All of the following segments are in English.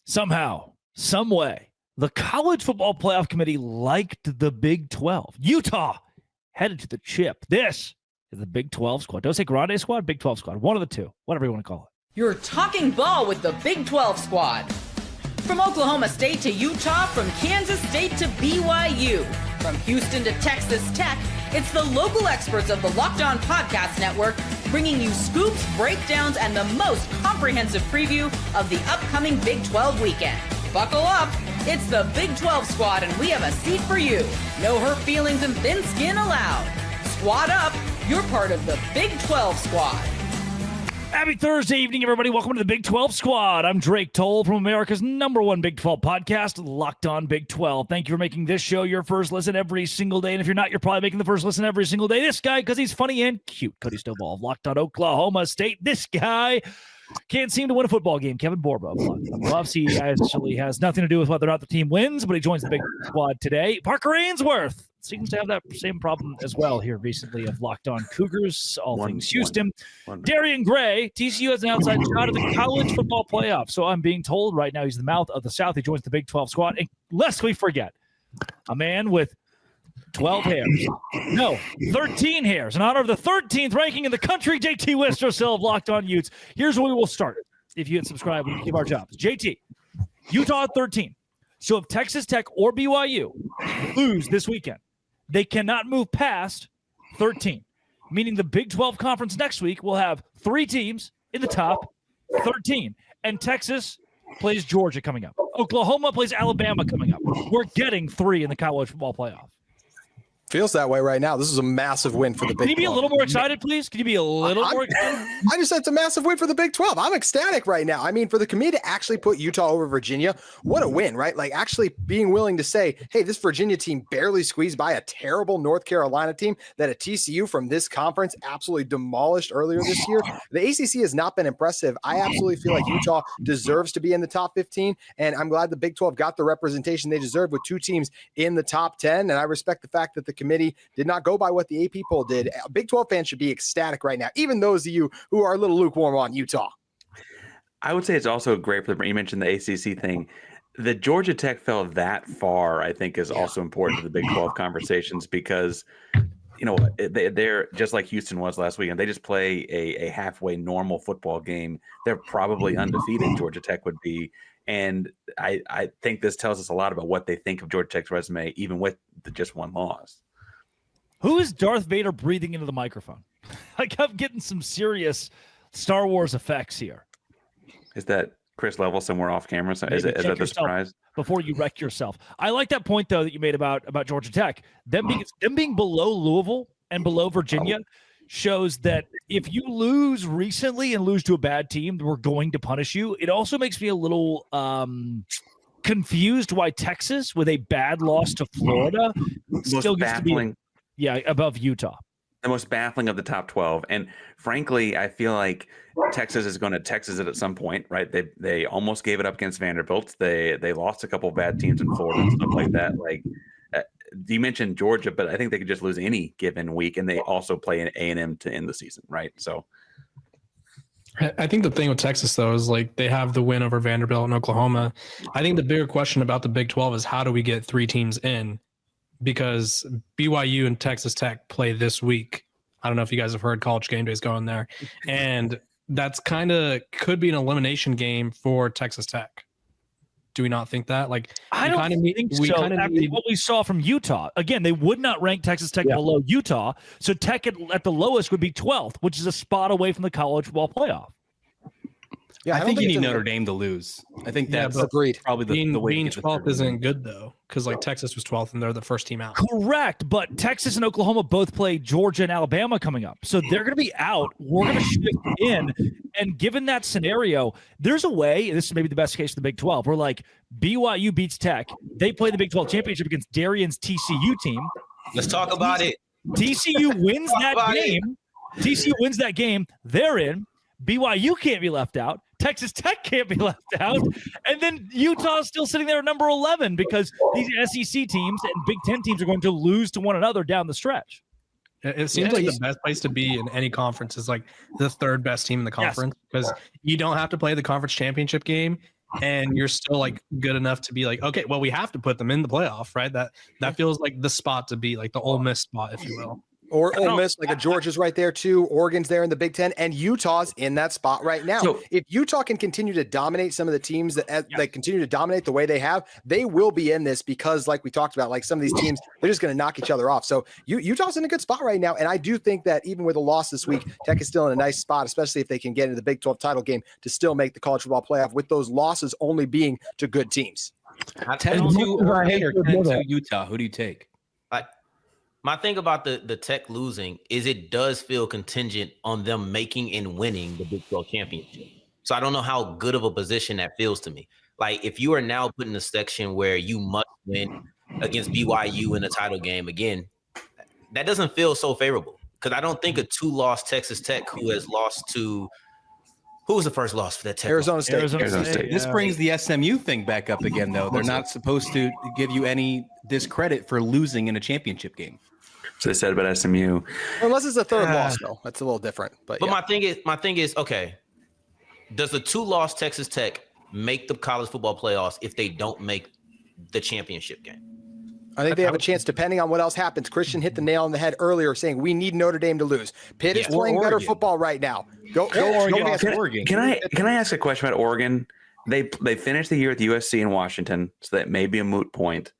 Somehow, some way, the College Football Playoff Committee liked the Big 12. Utah headed to the chip. This is the Big 12 squad. Don't say Grande squad, Big 12 squad. One of the two, whatever you want to call it. You're talking ball with the Big 12 squad. From Oklahoma State to Utah, from Kansas State to BYU, from Houston to Texas Tech, it's the local experts of the Locked On Podcast Network bringing you scoops, breakdowns, and the most comprehensive preview of the upcoming Big 12 weekend. Buckle up. It's the Big 12 squad, and we have a seat for you. No hurt feelings and thin skin allowed. Squad up. You're part of the Big 12 squad. Happy Thursday evening, everybody. Welcome to the Big 12 squad. I'm Drake Toll from America's #1 Big 12 podcast, Locked On Big 12. Thank you for making this show your first listen every single day. And if you're not, you're probably making the first listen every single day. This guy, because he's funny and cute. Cody Stovall of Locked On Oklahoma State. This guy can't seem to win a football game. Kevin Borba of Locked On Buffs. He actually has nothing to do with whether or not the team wins, but he joins the Big squad today. Parker Ainsworth seems to have that same problem as well here recently of Locked On Cougars, all things Houston. Darian Gray, TCU has an outside shot at the college football playoff. So I'm being told right now he's the mouth of the South. He joins the Big 12 squad. And lest we forget, a man with 12 hairs. No, 13 hairs. In honor of the 13th ranking in the country, JT Wistrcill of Locked On Utes. Here's where we will start. If you hit subscribe, we can give our jobs. JT, Utah at 13. So if Texas Tech or BYU lose this weekend, they cannot move past 13, meaning the Big 12 conference next week will have 3 teams in the top 13. And Texas plays Georgia coming up. Oklahoma plays Alabama coming up. We're getting 3 in the college football playoff. Feels that way right now. This is a massive win for the Big 12. Can you be a little more excited, please? Can you be a little more excited? I just said it's a massive win for the Big 12. I'm ecstatic right now. I mean, for the committee to actually put Utah over Virginia, what a win, right? Like actually being willing to say, hey, this Virginia team barely squeezed by a terrible North Carolina team that a TCU from this conference absolutely demolished earlier this year. The ACC has not been impressive. I absolutely feel like Utah deserves to be in the top 15, and I'm glad the Big 12 got the representation they deserve with 2 teams in the top 10, and I respect the fact that the committee did not go by what the AP poll did. Big 12 fans should be ecstatic right now, even those of you who are a little lukewarm on Utah. I would say it's also great for you mentioned the ACC thing. The Georgia Tech fell that far, I think, is also important to the Big 12 conversations because, you know, they're just like Houston was last weekend. They just play a halfway normal football game. They're probably undefeated, Georgia Tech would be. And I think this tells us a lot about what they think of Georgia Tech's resume, even with the just one loss. Who is Darth Vader breathing into the microphone? Like, I'm getting some serious Star Wars effects here. Is that Chris Level somewhere off camera? So is that the surprise? Before you wreck yourself. I like that point, though, that you made about Georgia Tech. Them being below Louisville and below Virginia shows that if you lose recently and lose to a bad team, we're going to punish you. It also makes me a little confused why Texas, with a bad loss to Florida, still gets to be above Utah. The most baffling of the top 12. And frankly, I feel like Texas is going to Texas it at some point, right? They almost gave it up against Vanderbilt. They lost a couple of bad teams in Florida and stuff like that. Like you mentioned Georgia, but I think they could just lose any given week. And they also play an A&M to end the season, right? So I think the thing with Texas, though, is like they have the win over Vanderbilt and Oklahoma. I think the bigger question about the Big 12 is how do we get 3 teams in? Because BYU and Texas Tech play this week. I don't know if you guys have heard College Game Day is going there. And that's kind of could be an elimination game for Texas Tech. Do we not think that? Like, I don't think so. After what we saw from Utah. Again, they would not rank Texas Tech below Utah. So Tech at the lowest would be 12th, which is a spot away from the college football playoff. Yeah, I think you need Notre Dame to lose. I think that's probably the way being 12th isn't good, though, because like Texas was 12th and they're the first team out. Correct, but Texas and Oklahoma both play Georgia and Alabama coming up. So they're going to be out. We're going to shift in. And given that scenario, there's a way, this is maybe the best case of the Big 12, where like BYU beats Tech. They play the Big 12 championship against Darian's TCU team. Let's talk about it. TCU wins that game. TCU wins that game. They're in. BYU can't be left out. Texas Tech can't be left out. And then Utah's still sitting there at number 11 because these SEC teams and Big Ten teams are going to lose to one another down the stretch. It seems like the best place to be in any conference is like the 3rd best team in the conference because you don't have to play the conference championship game and you're still like good enough to be like, okay, well, we have to put them in the playoff, right? That feels like the spot to be, like the Ole Miss spot, if you will. Or Ole Miss, like a Georgia's right there too. Oregon's there in the Big Ten, and Utah's in that spot right now. So, if Utah can continue to dominate some of the teams that continue to dominate the way they have, they will be in this because, like we talked about, like some of these teams, they're just going to knock each other off. So Utah's in a good spot right now, and I do think that even with a loss this week, Tech is still in a nice spot, especially if they can get into the Big 12 title game to still make the college football playoff with those losses only being to good teams. 10-2 Oregon or 10-2 Utah? Who do you take? My thing about the Tech losing is it does feel contingent on them making and winning the Big 12 championship. So I don't know how good of a position that feels to me. Like if you are now put in a section where you must win against BYU in a title game again, that doesn't feel so favorable because I don't think a 2-loss Texas Tech who has lost to who was the first loss for that Tech? Arizona State. This brings the SMU thing back up again, though. They're not supposed to give you any discredit for losing in a championship game. So they said about SMU. Unless it's a third loss, though. That's a little different. But my thing is, okay, does the 2-loss Texas Tech make the college football playoffs if they don't make the championship game? I think they have a chance depending on what else happens. Christian hit the nail on the head earlier saying we need Notre Dame to lose. Pitt is playing better football right now. Go Oregon. Can I ask a question about Oregon? They finished the year with USC and Washington, so that may be a moot point.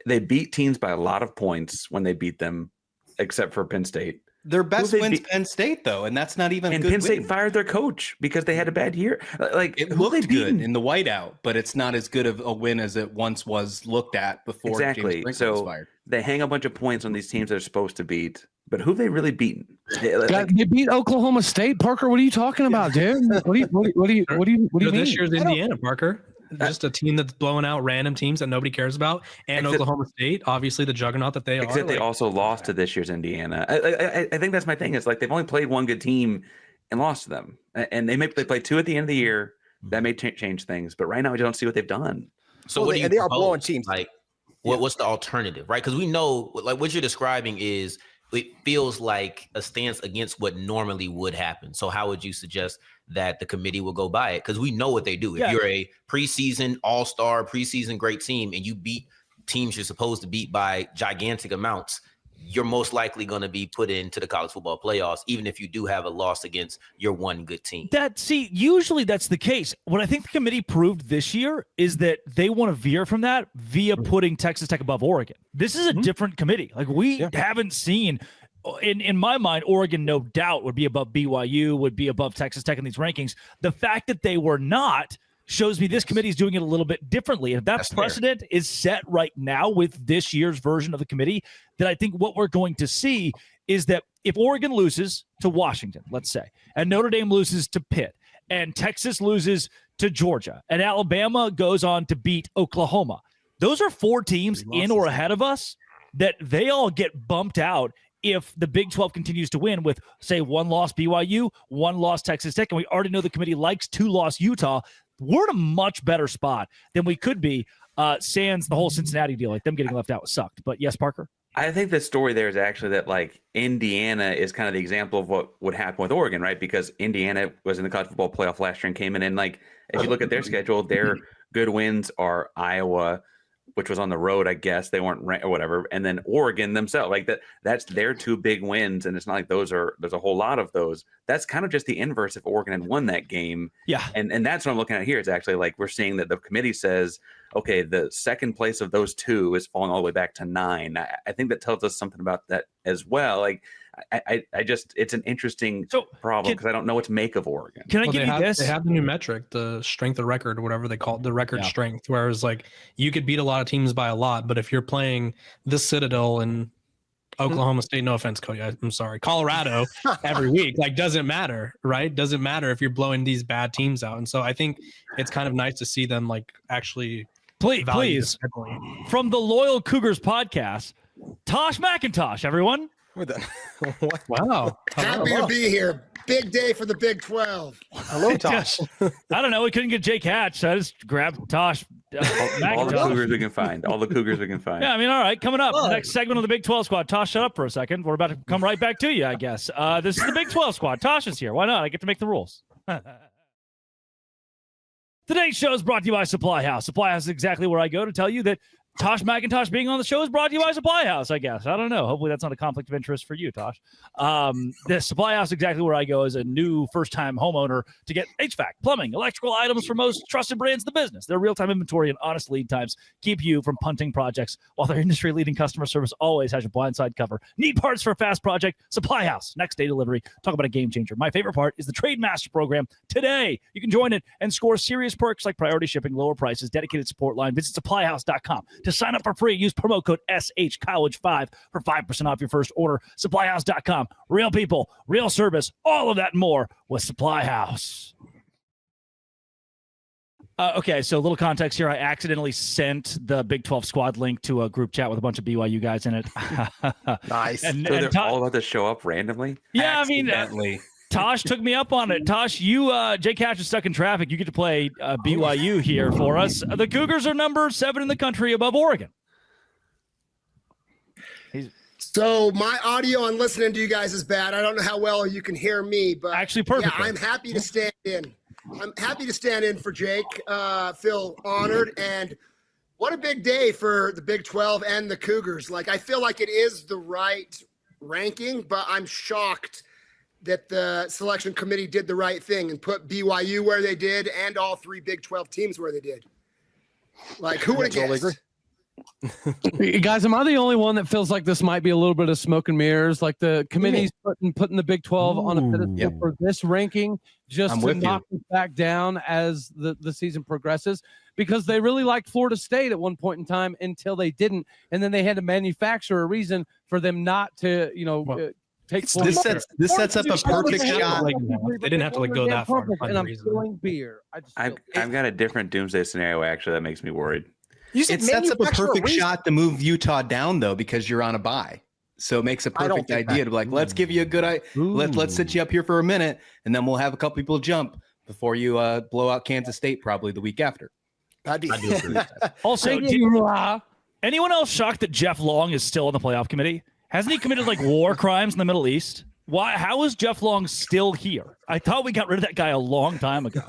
They beat teams by a lot of points when they beat them, except for Penn State. Their best win's Penn State, though, and that's not even. And good Penn State fired their coach because they had a bad year. Like it looked good in the whiteout, but it's not as good of a win as it once was looked at before. Exactly. James Franklin was fired. They hang a bunch of points on these teams they're supposed to beat, but who they really beaten? They beat Oklahoma State. Parker, what are you talking about, dude? What do you mean? This year's Indiana, Parker. Just a team that's blowing out random teams that nobody cares about, and Oklahoma State, obviously the juggernaut that they are. Except they also lost to this year's Indiana. I think that's my thing. Is like they've only played one good team and lost to them, and they play 2 at the end of the year. That may change things, but right now we don't see what they've done. So what do you? They are blowing teams. Like, what's the alternative, right? Because we know, like what you're describing is it feels like a stance against what normally would happen. So how would you suggest that the committee will go by it? Because we know what they do. If you're a preseason all-star, preseason great team, and you beat teams you're supposed to beat by gigantic amounts, you're most likely going to be put into the college football playoffs, even if you do have a loss against your one good team. Usually that's the case. What I think the committee proved this year is that they want to veer from that via putting Texas Tech above Oregon. This is a different committee. Like we haven't seen. In my mind, Oregon, no doubt, would be above BYU, would be above Texas Tech in these rankings. The fact that they were not shows me this committee is doing it a little bit differently. And if that precedent is set right now with this year's version of the committee, then I think what we're going to see is that if Oregon loses to Washington, let's say, and Notre Dame loses to Pitt, and Texas loses to Georgia, and Alabama goes on to beat Oklahoma, those are 4 teams in or ahead of us that they all get bumped out if the Big 12 continues to win with, say, 1 loss BYU, 1 loss Texas Tech, and we already know the committee likes 2-loss Utah. We're in a much better spot than we could be, sans the whole Cincinnati deal. Like them getting left out sucked. But yes, Parker? I think the story there is actually that like Indiana is kind of the example of what would happen with Oregon, right? Because Indiana was in the college football playoff last year and came in, and like if you look at their schedule, their good wins are Iowa, which was on the road, I guess they weren't ranked or whatever, and then Oregon themselves, like that's their 2 big wins, and it's not like there's a whole lot of those. That's kind of just the inverse if Oregon had won that game. Yeah, and that's what I'm looking at here. It's actually like we're seeing that the committee says, okay, the second place of those 2 is falling all the way back to 9. I think that tells us something about that as well. Like I just it's an interesting problem because I don't know what to make of Oregon. Can I give you this? They have the new metric, the strength of record, or whatever they call it, the record strength, whereas like you could beat a lot of teams by a lot, but if you're playing the Citadel and Oklahoma State, no offense, Cody, I'm sorry, Colorado every week, like doesn't matter, right? Doesn't matter if you're blowing these bad teams out. And so I think it's kind of nice to see them like actually please from the Loyal Cougars podcast, Tosh McIntosh, everyone. Wow. Happy to be here. Big day for the Big 12. Hello, Tosh. I don't know. We couldn't get Jake Hatch, so I just grabbed Tosh. All the Cougars we can find. Yeah, I mean, all right. Coming up, the next segment of the Big 12 squad. Tosh, shut up for a second. We're about to come right back to you, I guess. This is the Big 12 squad. Tosh is here. Why not? I get to make the rules. Today's show is brought to you by Supply House. Supply House is exactly where I go to tell you that Tosh McIntosh being on the show is brought to you by Supply House, I guess. I don't know. Hopefully that's not a conflict of interest for you, Tosh. The Supply House is exactly where I go as a new first-time homeowner to get HVAC, plumbing, electrical items for most trusted brands in the business. Their real-time inventory and honest lead times keep you from punting projects, while their industry-leading customer service always has your blindside cover. Need parts for a fast project? Supply House. Next day delivery. Talk about a game changer. My favorite part is the Trade Master program. Today, you can join it and score serious perks like priority shipping, lower prices, dedicated support line. Visit supplyhouse.com. To sign up for free, use promo code SHCollege5 for 5% off your first order. Supplyhouse.com. Real people, real service, all of that and more with Supply House. Okay, so a little context here. I accidentally sent the Big 12 squad link to a group chat with a bunch of BYU guys in it. Nice. So they're all about to show up randomly? Yeah, I mean, Tosh took me up on it. Tosh, you, Jay Cash is stuck in traffic. You get to play BYU here for us. The Cougars are number 7 in the country above Oregon. So my audio on listening to you guys is bad. I don't know how well you can hear me, but actually perfect. Yeah, I'm happy to stand in. I'm happy to stand in for Jake. Feel honored, and what a big day for the Big 12 and the Cougars. Like, I feel like it is the right ranking, but I'm shocked that the selection committee did the right thing and put BYU where they did and all 3 Big 12 teams where they did. Like, who would have guessed? Guys, am I the only one that feels like this might be a little bit of smoke and mirrors? Like the committee's putting the Big 12 on a pedestal for this ranking just to knock it back down as the season progresses, because they really liked Florida State at one point in time until they didn't, and then they had to manufacture a reason for them not to, take this sets up a perfect shot. They didn't have to go that far. And I'm spilling beer. I've got a different doomsday scenario, actually, that makes me worried. It sets up a perfect shot to move Utah down, though, because you're on a bye. So it makes a perfect idea to be like, let's give you a good idea. Let's sit you up here for a minute, and then we'll have a couple people jump before you blow out Kansas State probably the week after. I do agree with that. Also, anyone else shocked that Jeff Long is still on the playoff committee? Hasn't he committed like war crimes in the Middle East? Why? How is Jeff Long still here? I thought we got rid of that guy a long time ago.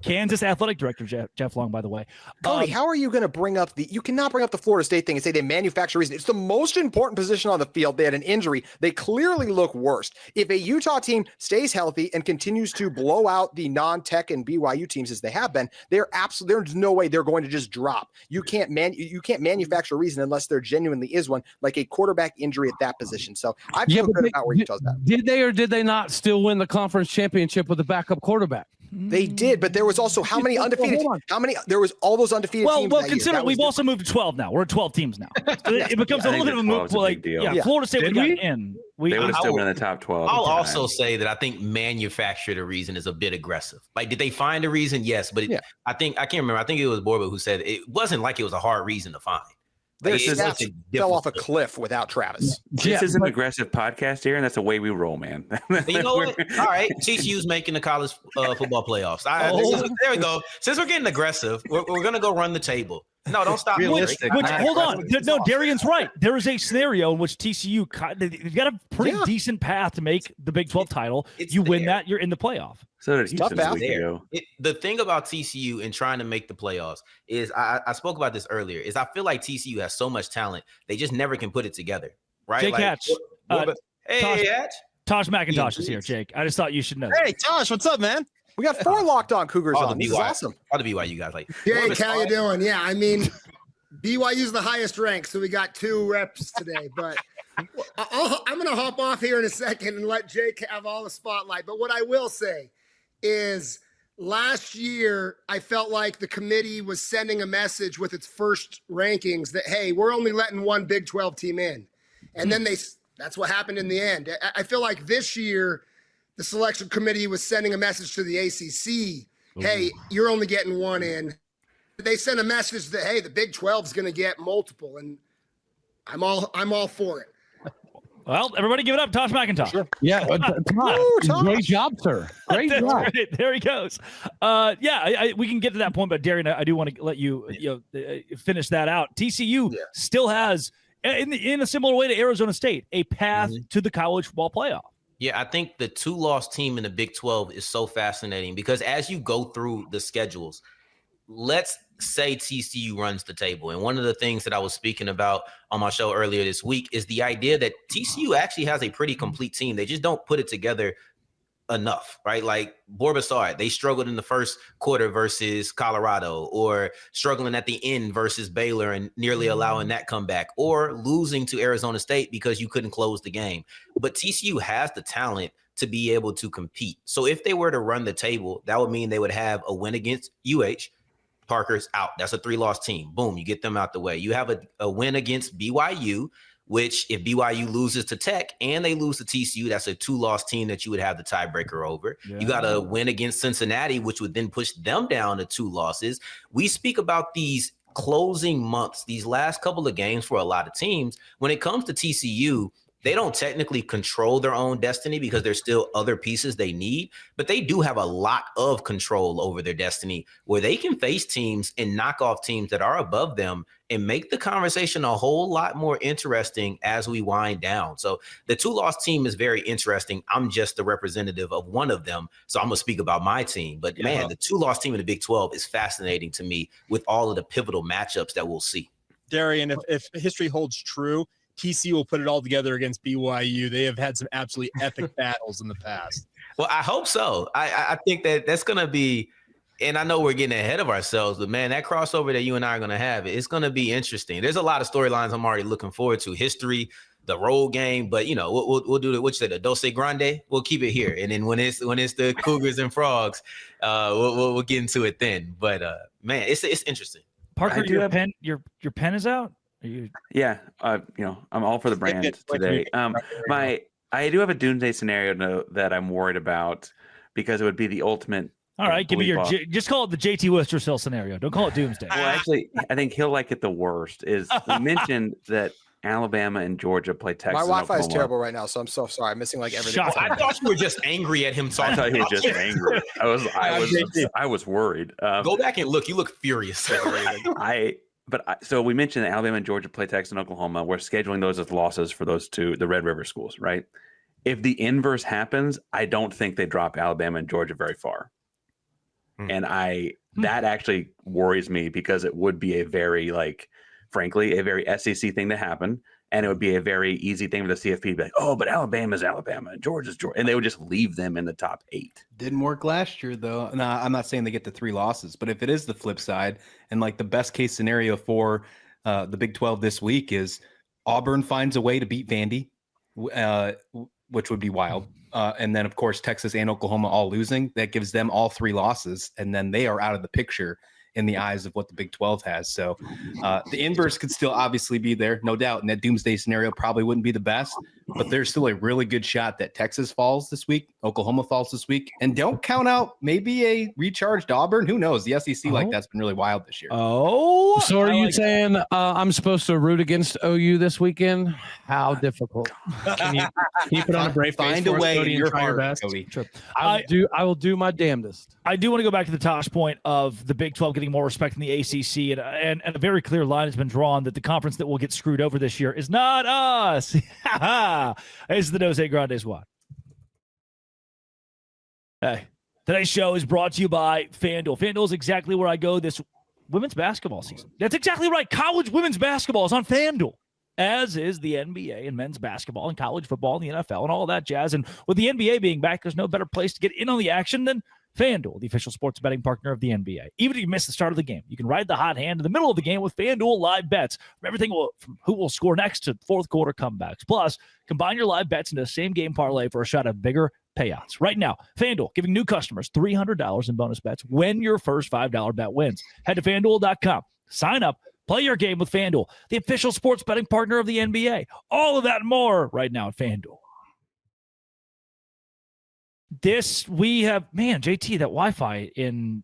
Kansas athletic director Jeff Long, by the way. Cody, how are you going to bring up you cannot bring up the Florida State thing and say they manufacture reason. It's the most important position on the field. They had an injury. They clearly look worse. If a Utah team stays healthy and continues to blow out the non-tech and BYU teams as they have been, there's no way they're going to just drop. You can't manufacture a reason unless there genuinely is one, like a quarterback injury at that position. So I feel good about where Utah's at. Did they or did they not still win the conference championship with a backup quarterback? They did, but there was also how many undefeated? There was all those undefeated teams. Well, consider we've also moved to 12 now. We're at 12 teams now. So it becomes a little bit of a move. Like, Florida State would get in. They would have still been in the top 12. I'll also say that I think manufacture the reason is a bit aggressive. Like, did they find a reason? Yes, but I can't remember. I think it was Borba who said it wasn't like it was a hard reason to find. Their stats fell off a cliff without Travis. This is an aggressive podcast here, and that's the way we roll, man. You know what? All right, TCU's making the college football playoffs. There we go. Since we're getting aggressive, we're going to go run the table. No, don't stop. Which hold on. No, Darian's right. There is a scenario in which TCU, they've got a pretty decent path to make the Big 12 title. You win that, you're in the playoff. So did Houston a week ago. The thing about TCU and trying to make the playoffs is, I spoke about this earlier, is I feel like TCU has so much talent, they just never can put it together, right? Jake Hatch. Hey, Hatch. Tosh McIntosh is here, Jake. I just thought you should know. Hey, Tosh, what's up, man? We got 4 locked on Cougars on. This is awesome. All the BYU guys. Jake, how you doing? Yeah, I mean, BYU's the highest rank, so we got 2 reps today. But I'm going to hop off here in a second and let Jake have all the spotlight. But what I will say is last year, I felt like the committee was sending a message with its first rankings that, hey, we're only letting 1 Big 12 team in. And then that's what happened in the end. I feel like this year, the selection committee was sending a message to the ACC, hey, you're only getting 1 in. They sent a message that, hey, the Big 12 is going to get multiple, and I'm all for it. Well, everybody give it up, Tosh McIntosh. Sure. Yeah, Tosh. Great job, sir. Great job. Great. There he goes. We can get to that point, but Darian, I do want to let you finish that out. TCU still has, in a similar way to Arizona State, a path to the college football playoff. Yeah, I think the 2-loss team in the Big 12 is so fascinating because as you go through the schedules, let's say TCU runs the table. And one of the things that I was speaking about on my show earlier this week is the idea that TCU actually has a pretty complete team. They just don't put it together enough, right? Like Borba saw it. They struggled in the first quarter versus Colorado, or struggling at the end versus Baylor and nearly allowing that comeback, or losing to Arizona State because you couldn't close the game. But TCU has the talent to be able to compete. So if they were to run the table, that would mean they would have a win against UH. Parker's out. That's a 3-loss team. Boom, you get them out the way. You have a win against BYU, which if BYU loses to Tech and they lose to TCU, that's a 2-loss team that you would have the tiebreaker over. Yeah. You got a win against Cincinnati, which would then push them down to 2 losses. We speak about these closing months, these last couple of games for a lot of teams. When it comes to TCU, they don't technically control their own destiny because there's still other pieces they need, but they do have a lot of control over their destiny where they can face teams and knock off teams that are above them and make the conversation a whole lot more interesting as we wind down. So the 2-loss team is very interesting. I'm just the representative of one of them, so I'm going to speak about my team. But man, the 2-loss team in the Big 12 is fascinating to me with all of the pivotal matchups that we'll see. Darian, if history holds true, TCU will put it all together against BYU. They have had some absolutely epic battles in the past. Well, I hope so. I think that's going to be, and I know we're getting ahead of ourselves, but man, that crossover that you and I are going to have, it's going to be interesting. There's a lot of storylines I'm already looking forward to. History, the road game, but we'll do the, what you say, the Dulce Grande. We'll keep it here, and then when it's the Cougars and Frogs, we'll get into it then. But man, it's interesting. Parker, your pen is out. Yeah, I'm all for the brand today. I do have a doomsday scenario that I'm worried about because it would be the ultimate. All right, give me just call it the JT Wistrcill scenario. Don't call it doomsday. Well, actually, I think he'll like it the worst. Is we mentioned that Alabama and Georgia play Texas. My Wi-Fi is terrible right now, so I'm so sorry. I'm missing like everything. I thought you were just angry at him. I thought he was just angry. I was worried. Go back and look. You look furious. So we mentioned that Alabama and Georgia play Texas and Oklahoma. We're scheduling those as losses for those two, the Red River schools, right? If the inverse happens, I don't think they drop Alabama and Georgia very far. And that actually worries me because it would be a very, frankly, a very SEC thing to happen. And it would be a very easy thing for the CFP to be like, oh, but Alabama's Alabama and Georgia's Georgia. And they would just leave them in the top 8. Didn't work last year, though. No, I'm not saying they get to 3 losses, but if it is the flip side, and the best case scenario for the Big 12 this week is Auburn finds a way to beat Vandy, which would be wild. And then, of course, Texas and Oklahoma all losing. That gives them all 3 losses, and then they are out of the picture in the eyes of what the Big 12 has. So the inverse could still obviously be there, no doubt. And that doomsday scenario probably wouldn't be the best, but there's still a really good shot that Texas falls this week, Oklahoma falls this week, and don't count out maybe a recharged Auburn. Who knows? The SEC that's been really wild this year. Oh, so are you saying I'm supposed to root against OU this weekend? How difficult? Can you put on a brave face? Find a way. Your best. I will do my damnedest. I do want to go back to the Tosh point of the Big 12 getting more respect than the ACC, and a very clear line has been drawn that the conference that will get screwed over this year is not us. It's the Dose Grande Squad. Hey, today's show is brought to you by FanDuel. FanDuel is exactly where I go this women's basketball season. That's exactly right. College women's basketball is on FanDuel, as is the NBA and men's basketball and college football and the NFL and all that jazz. And with the NBA being back, there's no better place to get in on the action than FanDuel, the official sports betting partner of the NBA. Even if you miss the start of the game, you can ride the hot hand in the middle of the game with FanDuel live bets. From everything from who will score next to fourth quarter comebacks. Plus, combine your live bets into a same game parlay for a shot at bigger payouts. Right now, FanDuel giving new customers $300 in bonus bets when your first $5 bet wins. Head to FanDuel.com. Sign up. Play your game with FanDuel, the official sports betting partner of the NBA. All of that and more right now at FanDuel. We have, JT, that Wi-Fi in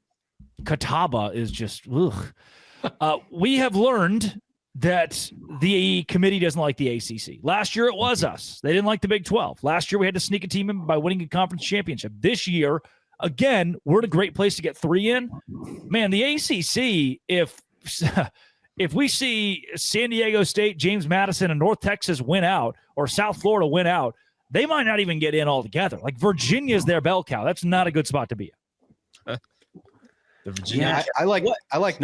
Catawba is just, we have learned that the committee doesn't like the ACC. Last year, it was us. They didn't like the Big 12. Last year, we had to sneak a team in by winning a conference championship. This year, again, we're in a great place to get 3 in. Man, the ACC, if we see San Diego State, James Madison, and North Texas win out, or South Florida win out, they might not even get in altogether. Like Virginia's their bell cow. That's not a good spot to be in. The Virginia. Yeah, I like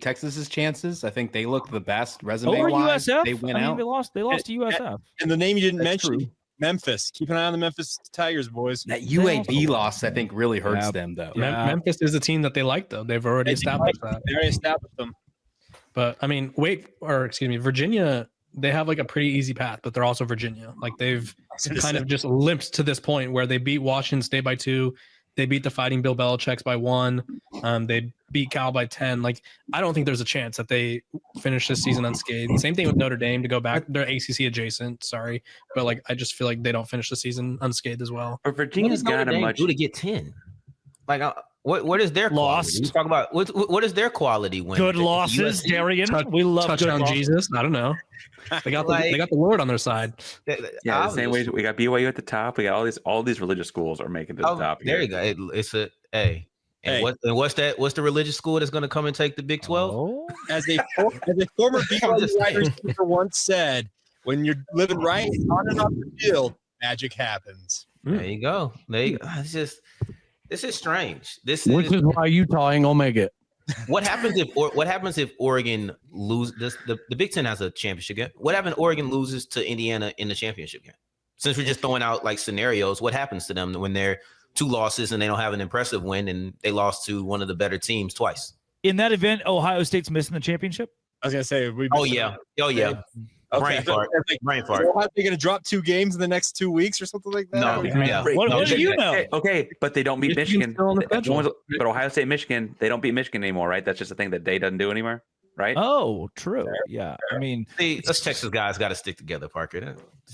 Texas's chances. I think they look the best resume Over wise. USF. They went out. They lost to USF. And the name you didn't That's mention, true. Memphis. Keep an eye on the Memphis Tigers, boys. That UAB loss, I think, really hurts them though. Memphis is a team that they like, though. They've already established that. They already established them. But I mean, Virginia, they have like a pretty easy path, but they're also Virginia. Like they've kind of just limped to this point where they beat Washington State by 2. They beat the Fighting Bill Belichick's by 1. They beat Cal by 10. Like, I don't think there's a chance that they finish this season unscathed. Same thing with Notre Dame to go back. They're ACC adjacent, sorry. But, like, I just feel like they don't finish the season unscathed as well. But Virginia's got a much... do to get 10? Like, what is their quality? We talk about what is their quality when Good losses, Darian. We love touchdown Jesus. I don't know. They got the Lord on their side. Yeah, the same way we got BYU at the top. We got all these religious schools are making it to the top. There you go. It's a hey. And what's the religious school that's going to come and take the Big 12? Oh. As a former BYU wide receiver once said, when you're living right on and off the field, magic happens. There you go. This is strange. Which is why Utah ain't gonna make it. What happens if Oregon loses? The Big Ten has a championship game. What happens if Oregon loses to Indiana in the championship game? Since we're just throwing out like scenarios, what happens to them when they're 2 losses and they don't have an impressive win and they lost to one of the better teams twice? In that event, Ohio State's missing the championship. I was gonna say, oh yeah. Brain fart. Brain fart. So are they going to drop 2 games in the next 2 weeks or something like that? No. Yeah. What do you know? Okay, but they don't beat Michigan. But Ohio State, Michigan, they don't beat Michigan anymore, right? That's just a thing that Day doesn't do anymore, right? Oh, true. Yeah. I mean, us Texas guys got to stick together, Parker.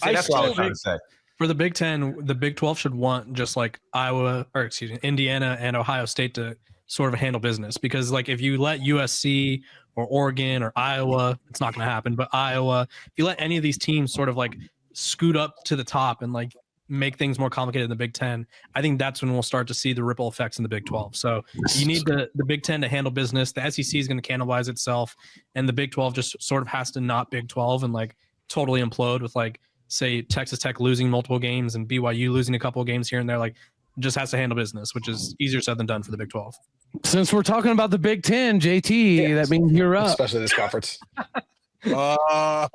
That's what I was trying to say. For the Big Ten, the Big 12 should want just like Indiana and Ohio State to sort of handle business, because like if you let USC or Oregon or Iowa, it's not going to happen, but Iowa, if you let any of these teams sort of like scoot up to the top and like make things more complicated in the Big Ten, I think that's when we'll start to see the ripple effects in the Big 12. So you need the Big Ten to handle business. The SEC is going to cannibalize itself, and the Big 12 just sort of has to not Big 12 and like totally implode with like, say, Texas Tech losing multiple games and BYU losing a couple of games here and there. Like, just has to handle business, which is easier said than done for the Big 12. Since we're talking about the Big Ten, JT, that means you're up. Especially this conference. What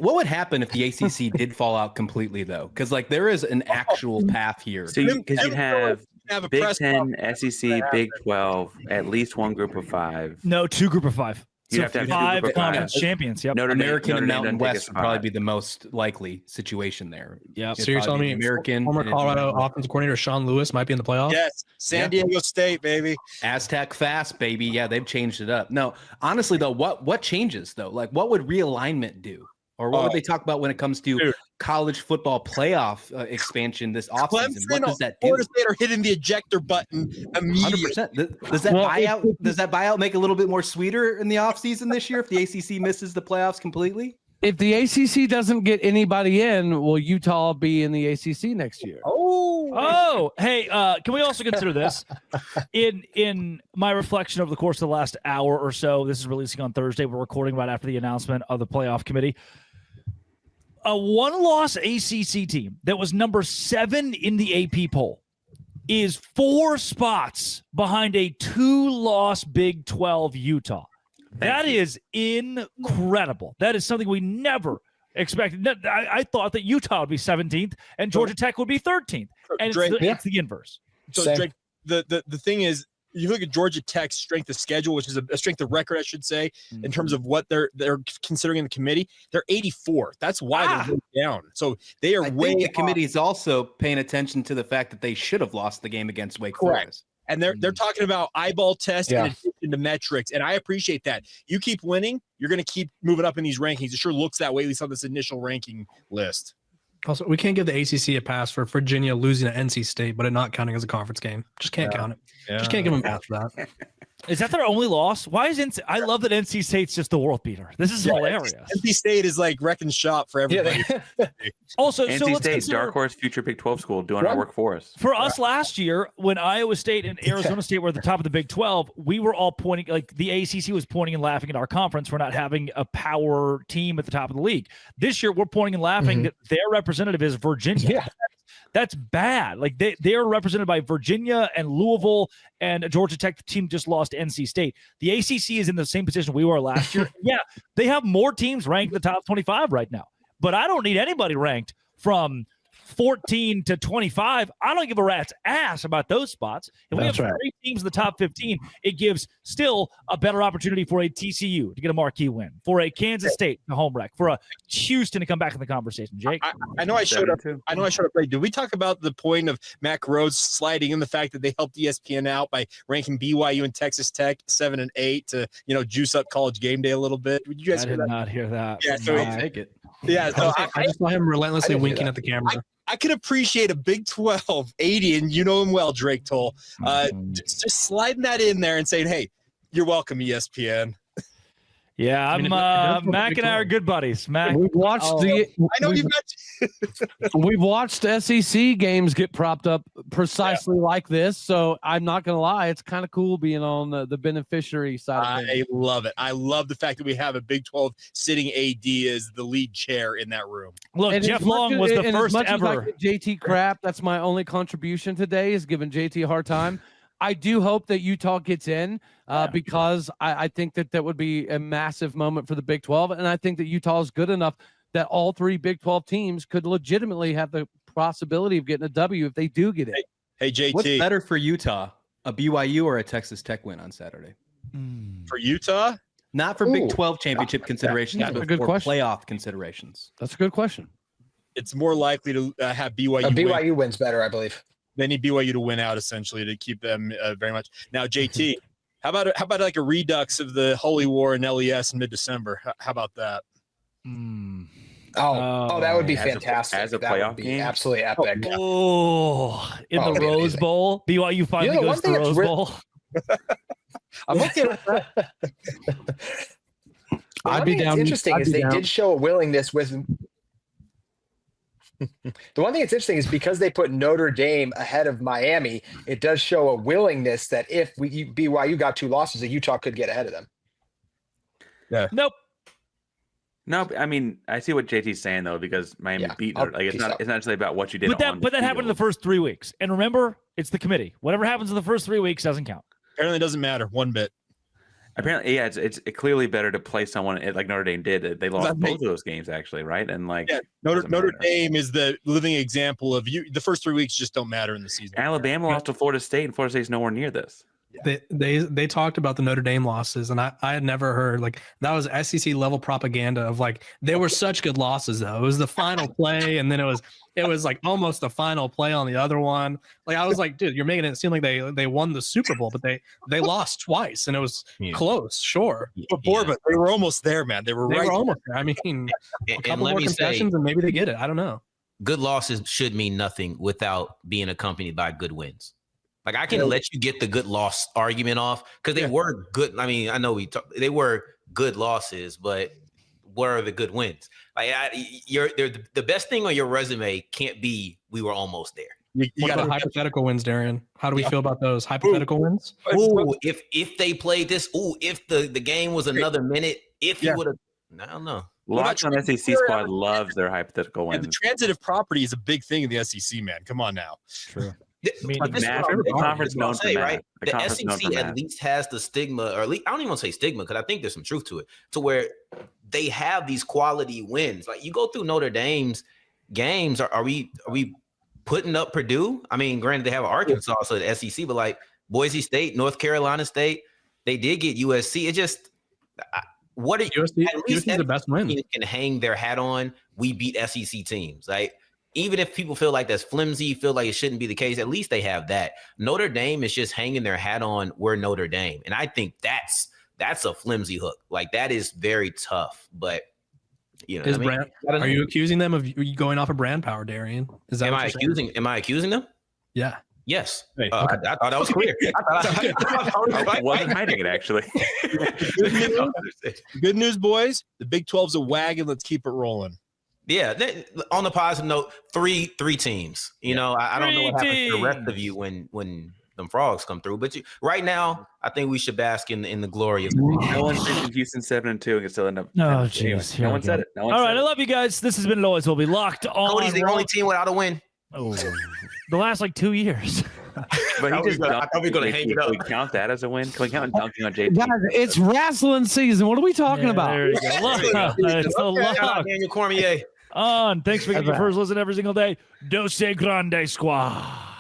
would happen if the ACC did fall out completely, though? Because like there is an actual path here. So because you'd have Big 10, SEC, Big 12, at least one group of 5. No, 2 group of 5. You'd have to have 5 conference champions. Yep. American and Mountain West would probably be the most likely situation there. Yeah. So you're telling me American former Colorado offensive coordinator Sean Lewis might be in the playoffs? Yes. San Diego State, baby. Aztec fast, baby. Yeah, they've changed it up. No, honestly though, what changes though? Like what would realignment do? Or what would they talk about when it comes to college football playoff expansion this offseason? What does that do? Florida State are hitting the ejector button immediately. 100%. Does that buyout make it a little bit more sweeter in the offseason this year if the ACC misses the playoffs completely? If the ACC doesn't get anybody in, will Utah be in the ACC next year? Oh, hey, can we also consider this? In my reflection over the course of the last hour or so, this is releasing on Thursday. We're recording right after the announcement of the playoff committee. A one-loss ACC team that was number 7 in the AP poll is 4 spots behind a 2-loss Big 12 Utah. That is incredible. That is something we never expected. I thought that Utah would be 17th and Georgia Tech would be 13th. And it's the inverse. So, Drake, the thing is, you look at Georgia Tech's strength of schedule, which is a strength of record, I should say, in terms of what they're considering in the committee. They're 84th. That's why they're down. So they are the committee is also paying attention to the fact that they should have lost the game against Wake Forest. And they're talking about eyeball tests in addition to metrics. And I appreciate that. You keep winning, you're going to keep moving up in these rankings. It sure looks that way, at least on this initial ranking list. Also, we can't give the ACC a pass for Virginia losing to NC State, but it not counting as a conference game. Just can't count it. Yeah. Just can't give them a pass for that. Is that their only loss? Why is NC? I love that NC State's just the world beater. This is hilarious. NC State is like wrecking shop for everybody. Also, NC State, dark horse, future Big 12 school, doing our work for us. For us last year, when Iowa State and Arizona State were at the top of the Big 12, we were all pointing, like the ACC was pointing and laughing at our conference for not having a power team at the top of the league. This year, we're pointing and laughing that their representative is Virginia. That's bad. Like they are represented by Virginia and Louisville and a Georgia Tech team just lost to NC State. The ACC is in the same position we were last year. Yeah, they have more teams ranked in the top 25 right now. But I don't need anybody ranked from 14 to 25. I don't give a rat's ass about those spots. If we have 3 teams in the top 15, it gives still a better opportunity for a TCU to get a marquee win, for a Kansas State to home wreck, for a Houston to come back in the conversation. Jake, I know I showed up. I know I showed up late. Did we talk about the point of Mac Rhodes sliding in the fact that they helped ESPN out by ranking BYU and Texas Tech 7 and 8 to juice up College Game Day a little bit? Did you guys I did not hear that. Yeah, so take it. Yeah, so I just saw him relentlessly winking at the camera. I can appreciate a Big 12 80, and you know him well, Drake Toll. Just sliding that in there and saying, "Hey, you're welcome, ESPN." Yeah, Mac and I are good buddies. Mac, we've watched I know you've got. We've watched SEC games get propped up precisely like this, so I'm not gonna lie, it's kind of cool being on the beneficiary side of things. I love it. I love the fact that we have a Big 12 sitting AD as the lead chair in that room. Look, And Jeff as much Long as- was the and first as much ever. As I give JT crap, that's my only contribution today, is giving JT a hard time. I do hope that Utah gets in because I think that would be a massive moment for the Big 12. And I think that Utah is good enough that all 3 Big 12 teams could legitimately have the possibility of getting a W if they do get it. Hey, JT. What's better for Utah, a BYU or a Texas Tech win on Saturday? For Utah? Not for Big 12 championship considerations, That's a but good for question. playoff considerations. That's a good question. It's more likely to have BYU. A BYU wins better, I believe. They need BYU to win out essentially to keep them very much. Now, JT, how about like a redux of the Holy War in LES in mid-December? How about that? Oh, that would be fantastic. As a that would playoff be game? absolutely epic. Oh, in the it'd be Rose amazing. Bowl, BYU finally one goes to thing the that's Rose Bowl. I'm okay with that. I'd be down. What's interesting I'd is be they down. did show a willingness with. The one thing that's interesting is because they put Notre Dame ahead of Miami, it does show a willingness that if BYU got 2 losses, that Utah could get ahead of them. Nope. No, I mean, I see what JT's saying though, because Miami beat her. Like it's not necessarily about what you did. But that happened in the first 3 weeks. And remember, it's the committee. Whatever happens in the first 3 weeks doesn't count. Apparently, it doesn't matter one bit. Apparently, yeah, it's clearly better to play someone like Notre Dame did. They lost both of those games actually, right? And like Notre Dame is the living example of you. The first 3 weeks just don't matter in the season. Alabama lost to Florida State, and Florida State's nowhere near this. They talked about the Notre Dame losses, and I had never heard like that was SEC level propaganda of like they were such good losses though. It was the final play, and then it was like almost the final play on the other one. Like I was like, dude, you're making it seem like they won the Super Bowl, but they lost twice, and it was close, sure. But but they were almost there, man. They were almost there. I mean, a couple let more me say, concessions, and maybe they get it. I don't know. good losses should mean nothing without being accompanied by good wins. Like I can let you get the good loss argument off because they were good. I mean, I know they were good losses, but what are the good wins? Like the best thing on your resume can't be we were almost there. What about hypothetical wins, Darian? How do we feel about those hypothetical wins? Ooh, if they played this, if the game was another minute, if you would have, I don't know. Locked on SEC squad loves their hypothetical wins. The transitive property is a big thing in the SEC, man. Come on now. True. The conference known for right? that. The SEC at least has the stigma, or at least I don't even want to say stigma because I think there's some truth to it, to where they have these quality wins. Like you go through Notre Dame's games, are we putting up Purdue? I mean, granted they have Arkansas, so the SEC, but like Boise State, North Carolina State, they did get USC. It just what are USC? At least USC the best win. Can hang their hat on. We beat SEC teams, like. Even if people feel like that's flimsy, feel like it shouldn't be the case, at least they have that. Notre Dame is just hanging their hat on we're Notre Dame. And I think that's a flimsy hook. Like that is very tough. But you know, are you accusing them of going off of brand power, Darian? Is that am I accusing them? Yeah. Yes. Hey, I thought that was clear. I wasn't hiding it actually. Good news, boys. The Big 12's a wagon. Let's keep it rolling. Yeah, on the positive note, three teams. You know, I don't know what happens to the rest of you when them frogs come through. But right now, I think we should bask in the glory of. No one mentioned Houston 7-2 and can still end up. No, jeez. No one said it. All right, I love you guys. This has been Always Will Be Locked on. Cody's the only team without a win. Oh, the last like 2 years. But I thought we were gonna hang it up. Can we count that as a win? Can we count dunking on JT? Guys, it's wrestling season. What are we talking about? There you go. It's a Shout out lock. Daniel Cormier. On. Thanks for getting your first listen every single day. Dose Grande Squad.